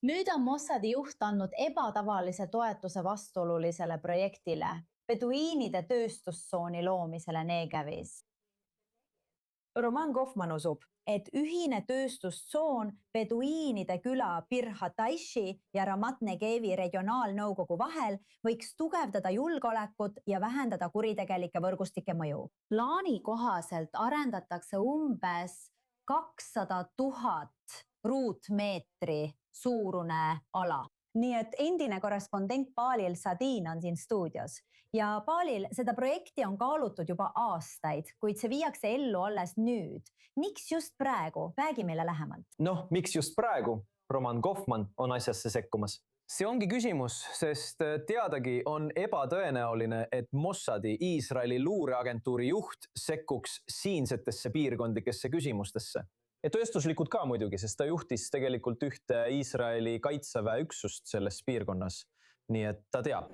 Nüüd on Mossadi juht andnud ebatavalise toetuse vastuolulisele projektile, beduiinide tööstustsooni loomisele Negevis. Roman Kaufmann usub, et ühine tööstustsoon beduiinide küla Bir Hataishi ja Ramat Negevi regionaalnõukogu vahel võiks tugevdada julgeolekut ja vähendada kuritegelike võrgustike mõju. Plaani kohaselt arendatakse umbes 200 000 ruutmeetri suurune ala. Nii et endine korrespondent Balil Sadin on siin stuudios ja Balil, seda projekti on kaalutud juba aastaid, kuid see viiakse ellu alles nüüd. Miks just praegu? Räägi meile lähemalt. Miks just praegu? Roman Kaufmann on asjasse sekkumas. See ongi küsimus, sest teadagi on ebatõenäoline, et Mossadi, Iisraeli luureagentuuri juht sekkuks siinsetesse piirkondlikesse küsimustesse. Ja tööstuslikud ka muidugi, sest ta juhtis tegelikult ühte Iisraeli kaitseväe üksust selles piirkonnas. Nii et ta teab.